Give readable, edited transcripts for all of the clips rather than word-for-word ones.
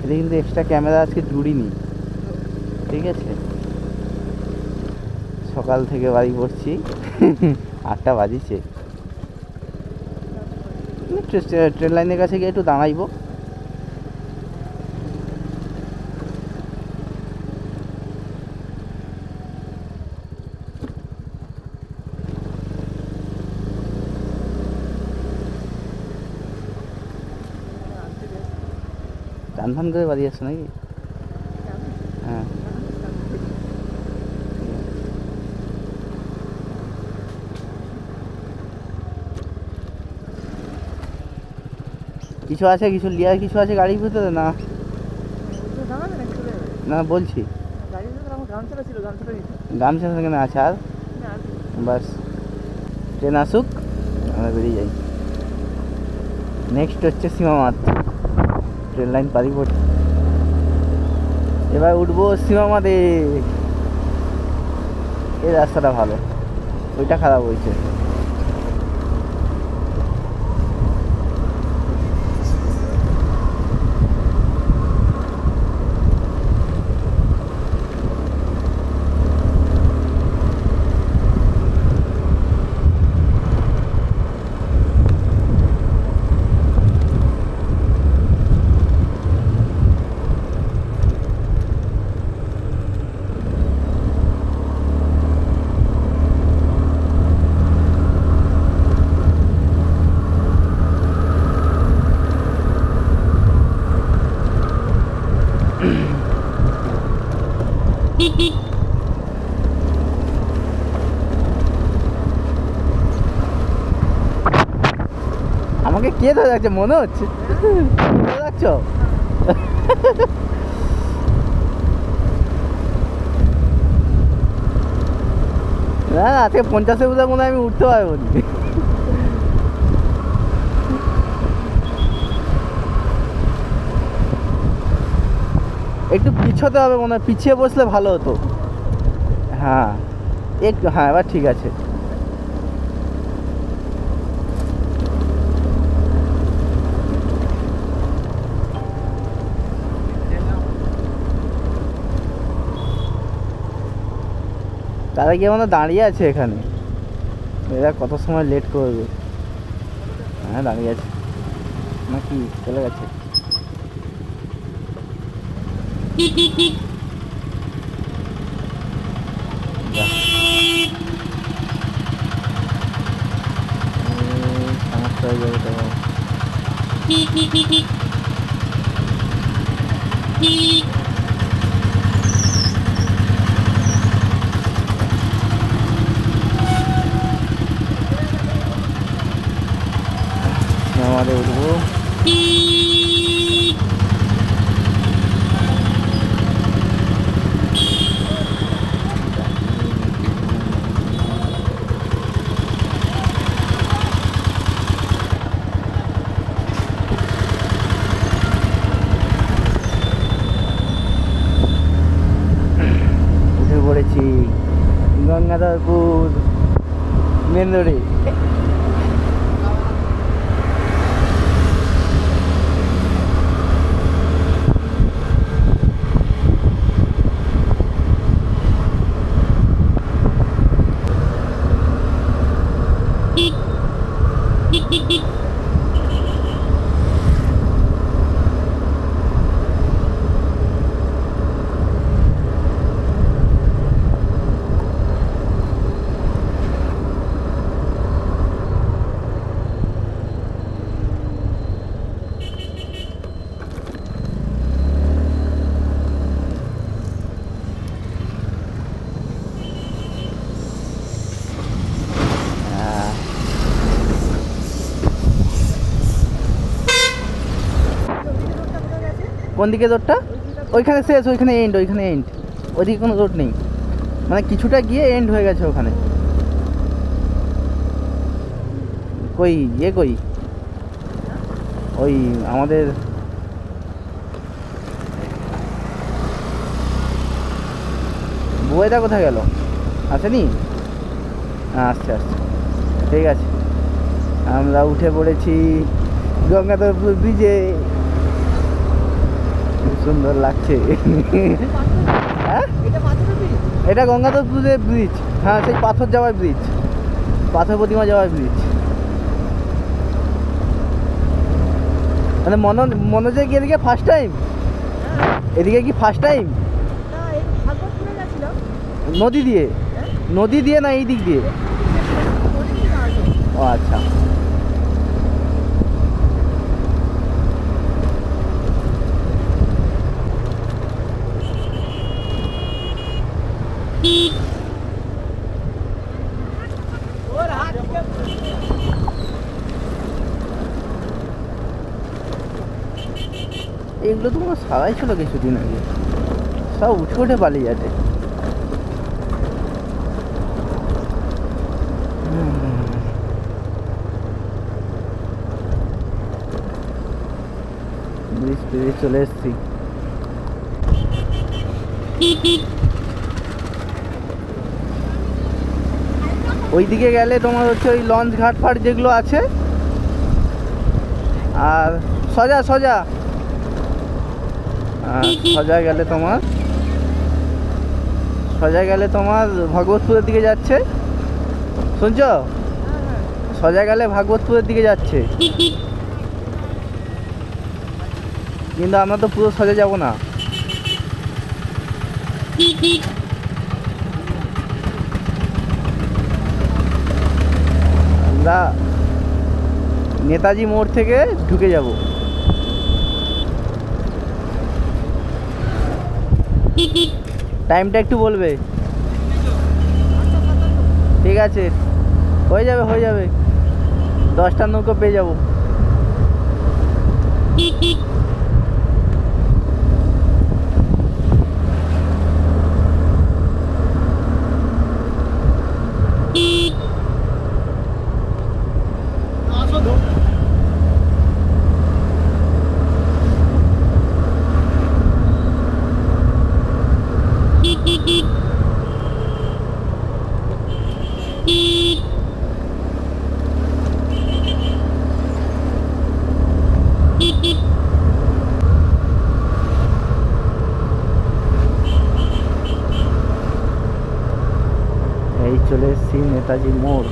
এটা কিন্তু extra camera আজকে জুড়িনি, ঠিক আছে। সকাল থেকে বাড়ি করছি 8টা বাজিছে। ট্রেন লাইনের কাছে গিয়ে একটু দাঁড়াইবো। টান ফান করে বাড়ি আসছে নাকি? হ্যাঁ, কিছু আছে, কিছু লিয়ার কিছু আছে গাড়ির ভিতরে? না না বলছি গামছা সেখানে আছে। আর বাস ট্রেন আসুক আমরা বেরিয়ে যাই। নেক্সট হচ্ছে সীমামাত, ট্রেন লাইন পারি পড়ছে। এবার উঠবো সীমামাতে। এই রাস্তাটা ভালো, ওইটা খারাপ হয়েছে। আমাকে কে ধরে রাখছে মনে হচ্ছে? ধরে রাখছো? না আজকে 50-এর বোধহয় মনে হয় আমি উঠতে পারবো না। একটু পিছোতে হবে মনে হয়, পিছিয়ে বসলে ভালো হতো। হ্যাঁ একটু, হ্যাঁ এবার ঠিক আছে। তারা গিয়ে মানে দাঁড়িয়ে আছে এখানে, এরা কত সময় লেট করবে। হ্যাঁ দাঁড়িয়ে আছে নাকি চলে গেছে? সমস্যা হয়ে যাবে তো। আমাদের উঠবো। উঠে পড়েছি গঙ্গাধরপুর মেন রোডে। কোন দিকে রোডটা? ওইখানে শেষ, ওইখানে এন্ড, ওইখানে এন্ড। ওইদিকে কোনো রোড নেই, মানে কিছুটা গিয়ে এন্ড হয়ে গেছে ওখানে। কই ইয়ে কই ওই আমাদের বুয়েটা কোথায় গেল? আসেনি? আসছে আসছে, ঠিক আছে। আমরা উঠে পড়েছি গঙ্গাধরপুর ব্রিজে। সুন্দর লাগছে। হ্যাঁ এটা গঙ্গাধরপুরের ব্রিজ। হ্যাঁ সেই পাথর যাওয়ার ব্রিজ, পাথর প্রতিমা যাওয়ার ব্রিজ। মানে মনোজে কি এদিকে ফার্স্ট টাইম? এদিকে কি ফার্স্ট টাইম? নদী দিয়ে না এই দিক দিয়ে? ও আচ্ছা। এগুলো তো কোনো সারাই ছিল কিছুদিন আগে, সব উঠে উঠে পালিয়ে যাচ্ছে। ব্রিজ পেরিয়ে চলে এসছি। ওইদিকে গেলে তোমার হচ্ছে ওই লঞ্চ ঘাট ফাট যেগুলো আছে, আর সোজা গেলে তোমার ভাগবতপুরের দিকে যাচ্ছে। শুনছো? সোজা গেলে ভাগবতপুরের দিকে যাচ্ছে, কিন্তু আমরা তো পুরো সোজা যাব না। আমরা নেতাজি মোড় থেকে ঢুকে যাব। টাইমটা একটু বলবে? ঠিক আছে, হয়ে যাবে 10টার নৌকো পেয়ে যাব। এই চলে এসছি নেতাজি মোড়।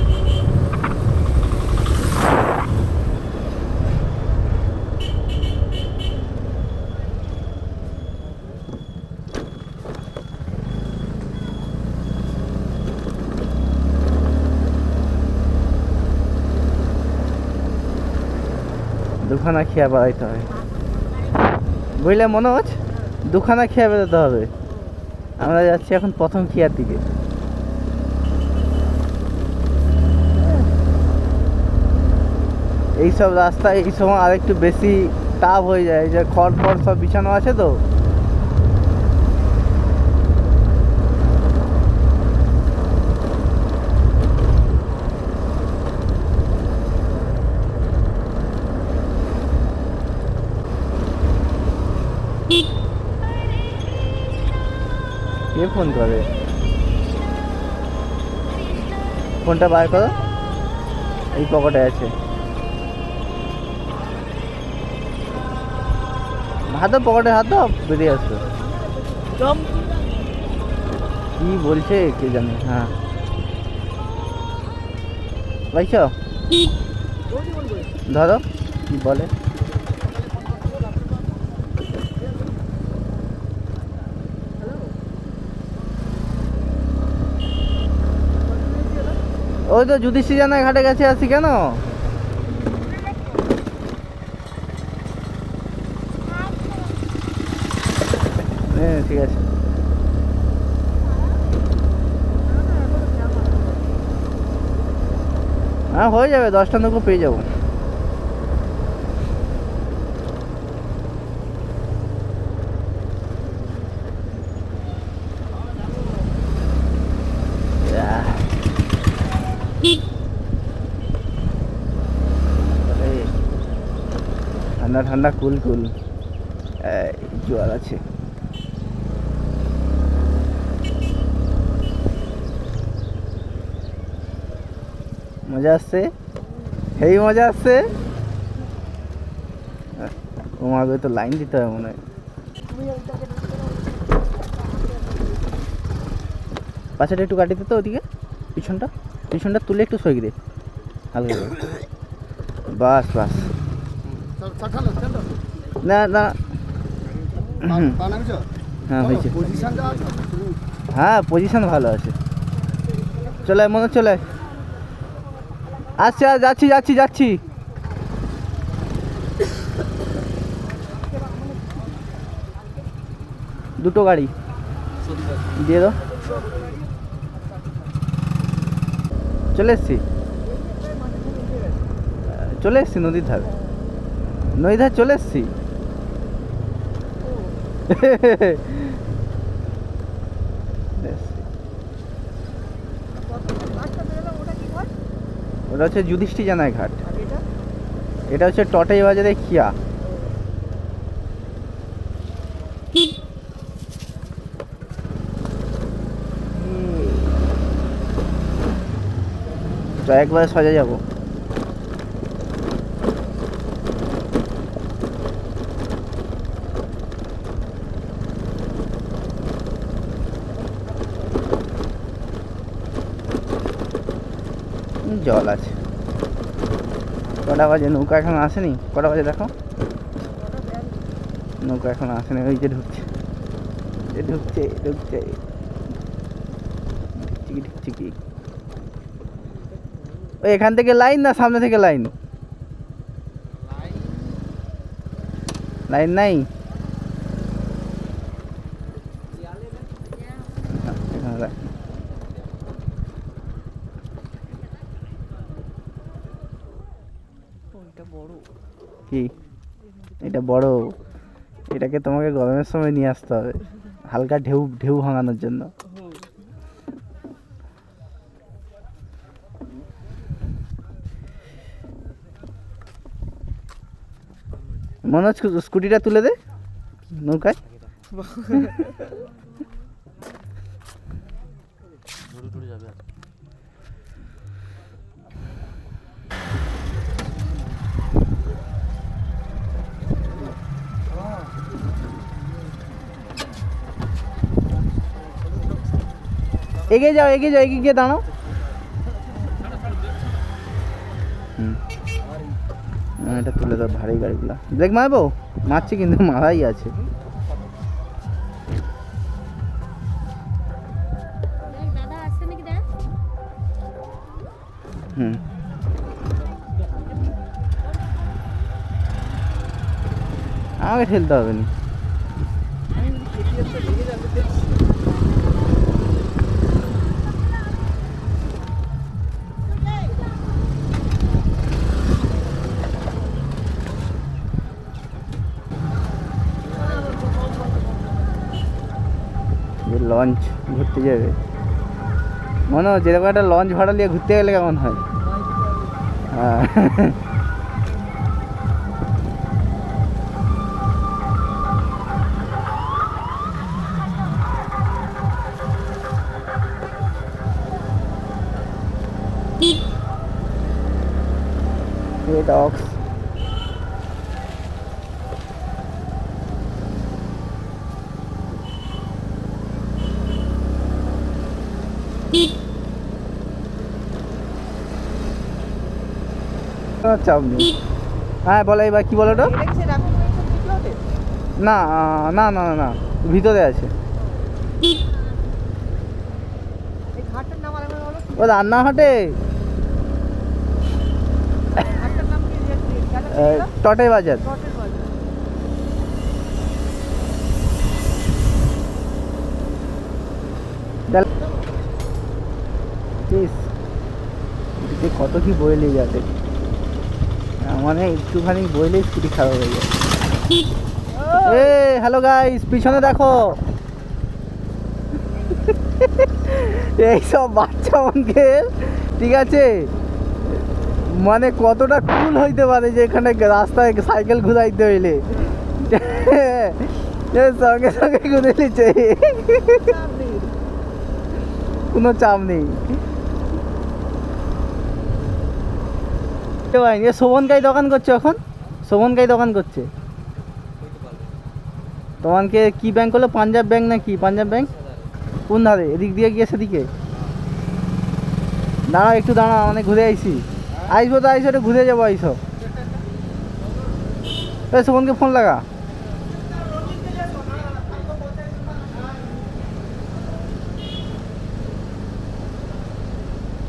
দুখানা খেয়া বেড়াইতে হয়, বুঝলে মনোজ? দুখানা খেয়া বেরোতে হবে। আমরা যাচ্ছি এখন প্রথম খেয়ার দিকে। এইসব রাস্তা এই সময় আরেকটু বেশি টাফ হয়ে যায়, যে খড় সব বিছানো আছে তো। কে ফোন করে? ফোনটা বার করো, এই পকেটে আছে। হাতো পকেটে, হাতো বেরিয়ে আসতো। কি বলছে কে জানে। হ্যাঁ পাইছ, ধরো কি বলে। ওই তো যুধিষ্ঠির ঘাটে গেছে, আছি কেন? হ্যাঁ ঠিক আছে। হ্যাঁ হয়ে যাবে, 10টার নৌকো পেয়ে যাবো। ঠান্ডা ঠান্ডা কুল জোয়ার আছে। মজা আসছে, হেই মজা আসছে। তোমাকে তো লাইন দিতে হবে মনে হয়। পাশেটা একটু কাটি দে তো ওদিকে, পিছনটা তুলে একটু সরিয়ে দে হালকা করে। বাস বাস, না না, হ্যাঁ হয়েছে, হ্যাঁ পজিশন ভালো আছে। চলে মনে চলে, আচ্ছা যাচ্ছি যাচ্ছি যাচ্ছি। দুটো গাড়ি দিয়ে দাও। চলে এসছি নদীর ধারে, চলে এসছি। ওটা হচ্ছে যুধিষ্ঠির জানাই ঘাট, এটা হচ্ছে টটাই বাজারে খিয়া। তো একবারে সোজা যাবো। জল আছে। কটা বাজে? নৌকা এখন আসেনি। কটা বাজে দেখো? নৌকা এখন আসেনি। ওই যে ঢুকছে ঢুকছে কি ওই এখান থেকে লাইন না সামনে থেকে লাইন নাই? কি এটা বড়? এটাকে তোমাকে গরমের সময় নিয়ে আসতে হবে হালকা ঢেউ ভাঙানোর জন্য। মনোজ স্কুটিটা তুলে দে নৌকায়। এগিয়ে যাও এগিয়ে গিয়ে দাঁড়াও। এটা তুলে দাও ভারী গাড়িগুলা। ব্রেক মারবো? মারছি কিন্তু মারাই আছে। আমাকে ঠেলতে হবে না। লঞ্চ ঘুরতে যাবে মনে হচ্ছে, এরকম একটা লঞ্চ ভাড়া নিয়ে ঘুরতে গেলে কেমন হয়? হ্যাঁ ডগস। চাপ নেই। হ্যাঁ বলো এবার কি বলো? ওটা না না না না ভিতরে আছে। ও রান্নাঘাটে টটাই বাজার। কত কি বইলে যাবে, মানে একটুখানি বইলে স্কুটি খারাপ হয়ে যায়। এ হ্যালো গাইস, পিছনে দেখো। এইসব বাচ্চা অঙ্কেল ঠিক আছে, মানে কতটা কুল হইতে পারে যে এখানে রাস্তায় সাইকেল ঘুরাইতে হইলে সঙ্গে সঙ্গে ঘুরে নিচ্ছে, কোনো চাপ নেই। শোভনকাই দোকান করছে এখন, শোভনকাই দোকান করছে। তোমাকে কি ব্যাংক হলো? পাঞ্জাব ব্যাংক নাকি? পাঞ্জাব ব্যাংক কোন ধারে? এদিক দিয়ে গিয়ে সেদিকে দাঁড়াও, একটু দাঁড়াও, মানে ঘুরে আইসি। আইসো তো আইসো, একটু ঘুরে যাবো, আইসো। সুমনকে ফোন লাগা।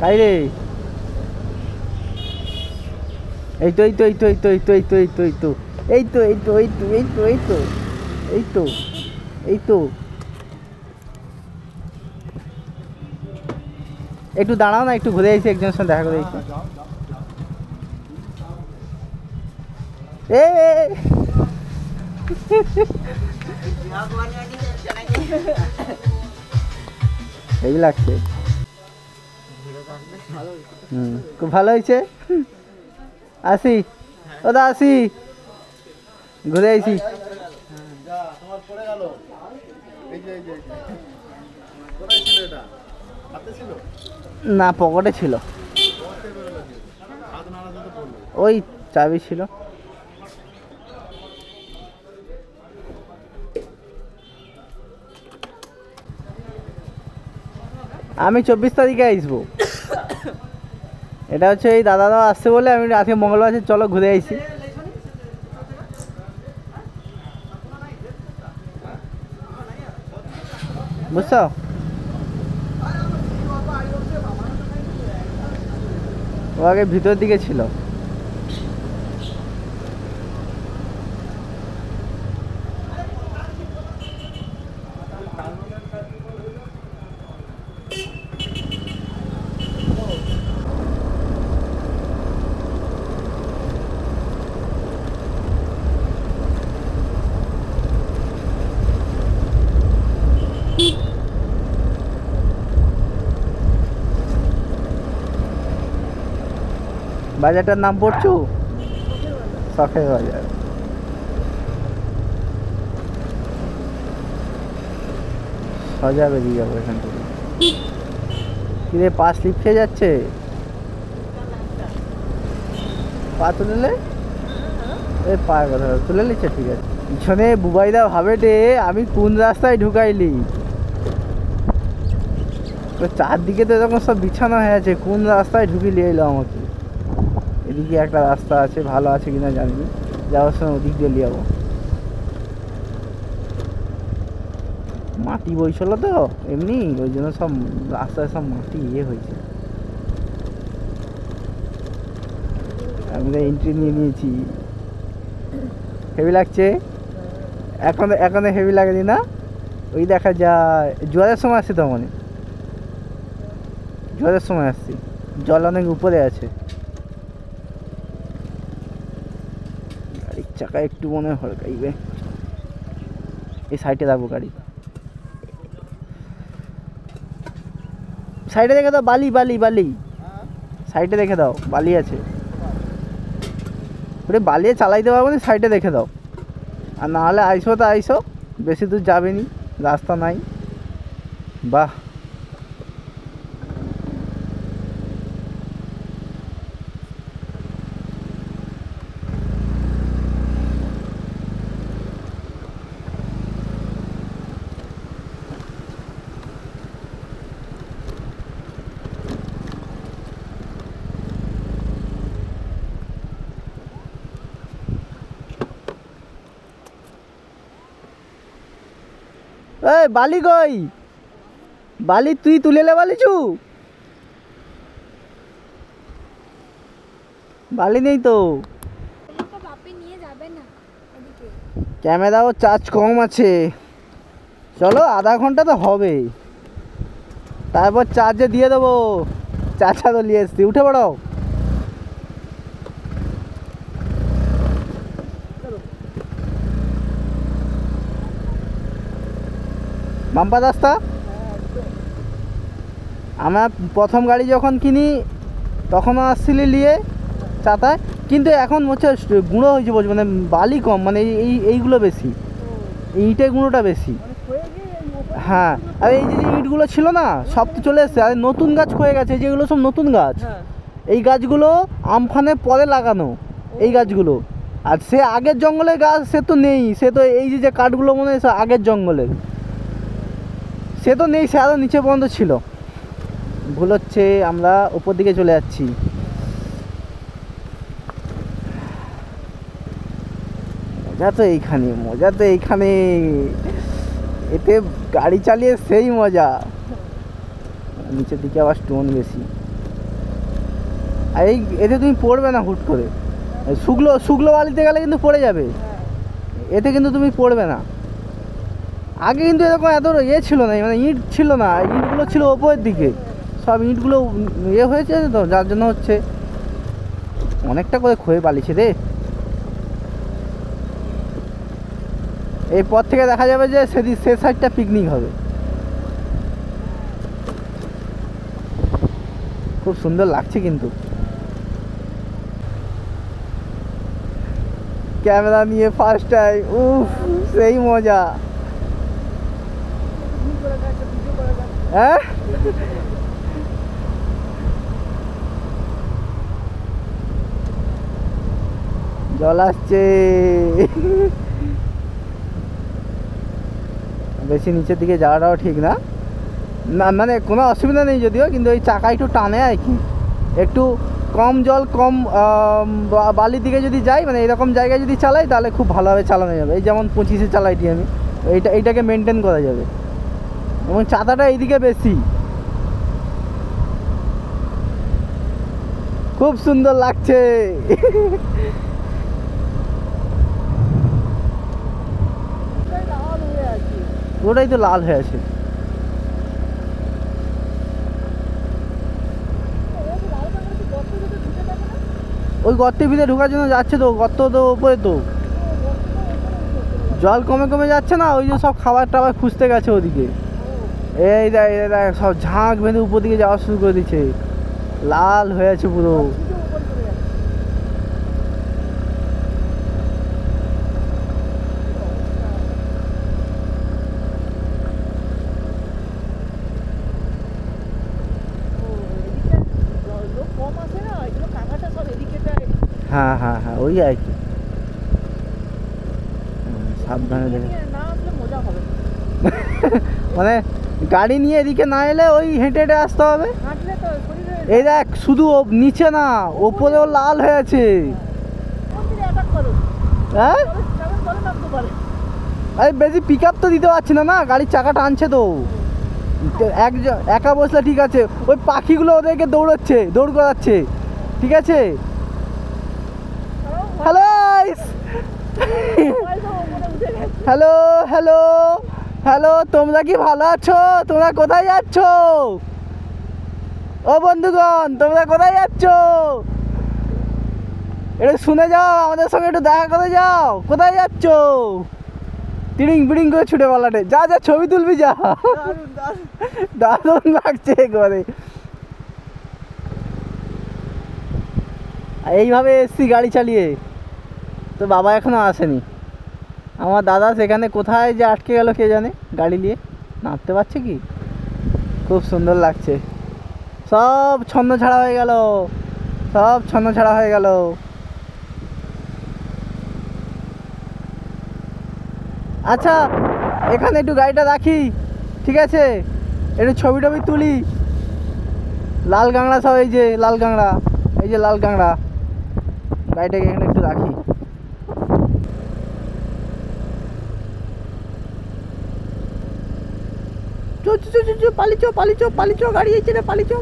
কাই রে? এই তো এই তো এই তো এই তো এই তো এই তো এই তো এই তো এই তো এই তো এই তো এই তো এই তো এই তো একটু দাঁড়াও না, একটু ঘুরে আইসি, একজনের সঙ্গে দেখা করে আইসি। এই লাগছে। খুব ভালো হয়েছে। আসি ওদা, আসি, ঘুরে আইসি। না, পকেটে ছিল, ওই চাবি ছিল। আমি 24 তারিখে আসবো। এটা হচ্ছে এই দাদারা আসছে বলে আমি আজকে মঙ্গলবার আছে, চলো ঘুরে আইসি। বুঝছো? ও আগে ভিতর দিকে ছিল। বাজারটার নাম পড়ছো? শখের বাজার। সোজা বেরিয়ে যাবো এখান থেকে। কিরে, পা স্লিপ খেয়ে যাচ্ছে? পা তুলে নে। এই পা কথা তুলে নিচ্ছে, ঠিক আছে। পিছনে বুবাইদা ভাবে রে আমি কোন রাস্তায় ঢুকাইলি। তো চারদিকে তো এরকম সব বিছানা হয়ে আছে, কোন রাস্তায় ঢুকি নিয়ে এলো আমাকে। এদিকে একটা রাস্তা আছে, ভালো আছে কিনা জানি, যাওয়ার সময় ওদিক দিয়ে নিয়ে যাবো। মাটি বইছিল তো এমনি, ওই জন্য সব রাস্তায় সব মাটি হয়েছে। আমি তো এন্ট্রি নিয়ে নিয়েছি। হেভি লাগছে এখন, এখন হেভি লাগেনি না? ওই দেখা যায় জোয়ারের সময় আসছে, তো মানে জোয়ারের সময় আসছি, জল অনেক উপরে আছে। গাড়ির চাকা একটু মনে হয় হড়কাইবে। এই সাইডে রাখবো গাড়ি, সাইডে রেখে দাও। বালি বালি বালি সাইডে রেখে দাও, বালি আছে। ওরে বালিয়ে চালাইতে পারবো না, সাইডে রেখে দাও। আর না হলে আইসো তো আইসো, বেশি দূর যাবে নি, রাস্তা নাই। বাহ, এই বালি কই? বালি তুই তুলে লে, বালিচু বালি নেই তো। ক্যামেরাও চার্জ কম আছে, চলো আধা ঘন্টা তো হবে, তারপর চার্জে দিয়ে দেবো। চাচা তো নিয়ে এসছি, উঠে পড়ো। বাম্পার রাস্তা। আমার প্রথম গাড়ি যখন কিনি তখনও আসছিলি নিয়ে চাতায়, কিন্তু এখন হচ্ছে গুঁড়ো হয়েছে বলছে, মানে বালি কম, মানে এইগুলো বেশি, ইটের গুঁড়োটা বেশি। হ্যাঁ, আর এই যে ইটগুলো ছিল না সব তো চলে এসছে, আর নতুন গাছ হয়ে গেছে, যেগুলো সব নতুন গাছ। এই গাছগুলো আমফানের পরে লাগানো, এই গাছগুলো আর সে আগের জঙ্গলের গাছ সে তো নেই, সে তো এই যে কাঠগুলো মনে হয় আগের জঙ্গলের, সে তো নেই, সে আরও নিচে পর্যন্ত ছিল। ভুল হচ্ছে, আমরা উপর দিকে চলে যাচ্ছি। মজা তো এইখানে, মজা তো এইখানে, এতে গাড়ি চালিয়ে সেই মজা। নিচের দিকে আবার স্টোন বেশি, আর এই এতে তুমি পড়বে না হুট করে। শুকলো শুকলো বালিতে গেলে কিন্তু পড়ে যাবে, এতে কিন্তু তুমি পড়বে না। আগে কিন্তু এরকম এত ইয়ে ছিল না, মানে ইট ছিল না, ইটগুলো ছিল ওপরের দিকে, সব ইটগুলো ইয়ে হয়েছে তো, যার জন্য হচ্ছে অনেকটা করে ক্ষয়ে পালিয়েছে রে। এই পথ থেকে দেখা যাবে যে সেদিন সে সাইডটা পিকনিক হবে। খুব সুন্দর লাগছে কিন্তু। ক্যামেরা নিয়ে ফার্স্ট টাইম, উফ সেই মজা। হ্যাঁ জল আসছে, বেশি নিচের দিকে যাওয়াটাও ঠিক না, না মানে কোনো অসুবিধা নেই যদিও, কিন্তু ওই চাকা একটু টানে আর কি। একটু কম জল কম বালির দিকে যদি যাই, মানে এরকম জায়গায় যদি চালাই তাহলে খুব ভালোভাবে চালানো যাবে। এই যেমন 25-এ চালাইটি আমি, এইটাকে মেনটেন করা যাবে। এবং চাতাটা এইদিকে বেশি, খুব সুন্দর লাগছে। ওটাই তো লাল হয়ে আছে। ওই গর্তের ভিতরে ঢোকার জন্য যাচ্ছে তো, গর্ত তো ওপরে তো, জল কমে কমে যাচ্ছে না, ওই যে সব খাবার টাবার খুঁজতে গেছে ওদিকে। এই দেখ সব ঝাঁক বেঁধে উপর দিকে যাওয়া শুরু করে দিচ্ছে, লাল হয়ে আছে পুরো। হ্যাঁ হ্যাঁ হ্যাঁ, ওই আর কি, সাবধানে দেখে। মানে গাড়ি নিয়ে এদিকে না এলে ওই হেঁটে হেঁটে আসতে হবে। এই দেখ শুধু নিচে না, ওপরেও লাল হয়ে আছে। হ্যাঁ আরে বেশি পিক আপ তো দিতে পারছি না, না গাড়ির চাকা টানছে তো। একা বসলে ঠিক আছে, ওই পাখিগুলো ওদেরকে দৌড় করাচ্ছে, ঠিক আছে। হ্যালো হ্যালো হ্যালো হ্যালো, তোমরা কি ভালো আছো? তোমরা কোথায় যাচ্ছ? ও বন্ধুগণ, তোমরা কোথায় যাচ্ছ? একটু শুনে যাও, আমাদের সঙ্গে একটু দেখা করে যাও। কোথায় যাচ্ছ? তিড়িং বিড়িং করে ছুটে পালাটে, যা যা ছবি তুলবি যা। দারুণ লাগছে একবারে। এইভাবে এসছি গাড়ি চালিয়ে, তো বাবা এখনো আসেনি। আমার দাদা সেখানে কোথায় যে আটকে গেল কে জানে, গাড়ি নিয়ে নামতে পারছে কি। খুব সুন্দর লাগছে, সব ছন্ন ছাড়া হয়ে গেল, সব ছন্ন ছাড়া হয়ে গেল। আচ্ছা এখানে একটু গাড়িটা রাখি, ঠিক আছে, একটু ছবি টবি তুলি। লাল কাঁকড়া সব, এই যে লাল কাঁকড়া, এই যে লাল কাঁকড়া, গাড়িটাকে এখানে একটু রাখি। পালিচো গাড়ি এই রে, পালিচো।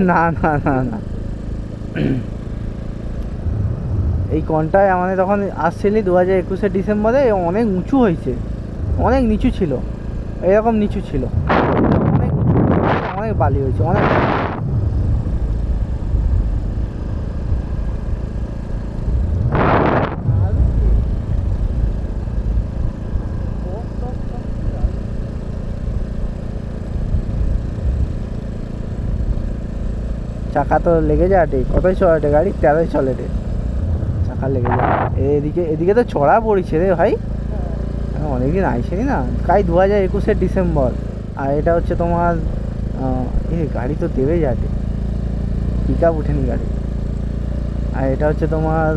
না না না না, এই কনটায় আমাদের তখন আসছিলি 2021-এর ডিসেম্বরে, অনেক উঁচু হয়েছে, অনেক নিচু ছিল, এরকম নিচু ছিল, অনেক উঁচু, অনেক বালি হয়েছে, অনেক। চাকা তো লেগে যায়, কতই চলে গাড়ি, 13 চলে রে, চাকা লেগে যায়। এদিকে তো চড়া পড়েছে রে ভাই, অনেকদিন আইসেনি না। তাই 2021-এর ডিসেম্বর, আর এটা হচ্ছে তোমার এ গাড়ি তো দেবে যাবে, পিক আপ উঠেনি গাড়ি। আর এটা হচ্ছে তোমার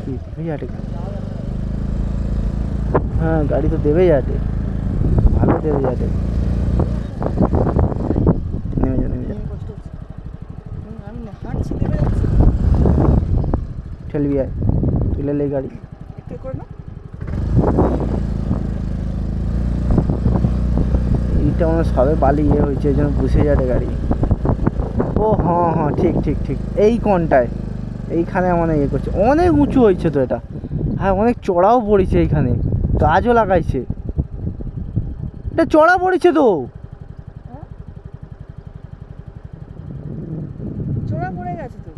কি দেবে যাবে, হ্যাঁ গাড়ি তো দেবে যাবে, ভালো দেবে যাবে। নেমে যা নেমে যা, কষ্ট হচ্ছে। আমি হাঁটছি, নেমে যাচ্ছি। ঠেলবি আয়, তুলে লে গাড়ি। একটু করে না। এইটা মানে সবে বালি হয়েছে, এই জন্য বুঝে যাবে গাড়ি। ও হ্যাঁ হ্যাঁ ঠিক ঠিক ঠিক, এই কোনটায় এইখানে মানে করছে, অনেক উঁচু হয়েছে তো এটা। হ্যাঁ অনেক চড়াও পড়েছে, এইখানে গাছও লাগাইছে, এটা চড়া পড়েছে তো। হ্যাঁ, চোরা পড়ে গেছে তো।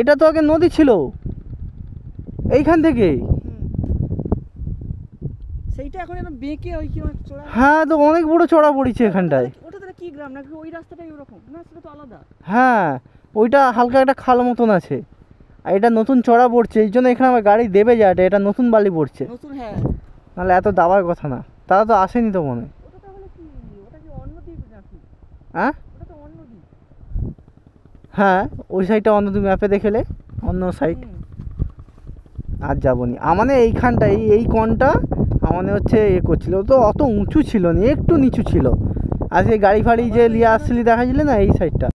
এটা তো আগে নদী ছিল এইখান থেকে। সেইটা এখন যেন বেঁকে ওই কি চোরা। হ্যাঁ তো অনেক বড় চড়া পড়েছে এখানটায়। ওটা তাহলে কি গ্রাম, নাকি ওই রাস্তাটাই ওরকম? না সেটা তো আলাদা। হ্যাঁ ওইটা হালকা একটা খাল মতন আছে, আর এটা নতুন চড়া পড়ছে, এই জন্য এখানে আমার গাড়ি দেবে যায়, এটা নতুন বালি পড়ছে, নতুন, হ্যাঁ। নাহলে এত দাবার কথা না। তারা তো আসেনি তো মনে হয়। ওটা তাহলে কি, ওটা কি অন্য দ্বীপ নাকি? হ্যাঁ ওটা তো অন্য দ্বীপ। হ্যাঁ ওই সাইডটা অন্য, তুমি ম্যাপে দেখেলে অন্য সাইড। আর যাবনি মানে এইখানটা, এই কোণটা আমাদের হচ্ছে করছিল তো, অত উঁচু ছিল না, একটু নিচু ছিল। আর সেই গাড়ি ফাড়ি যে নিয়ে আসছিলি দেখাচ্ছিলে না, এই সাইডটা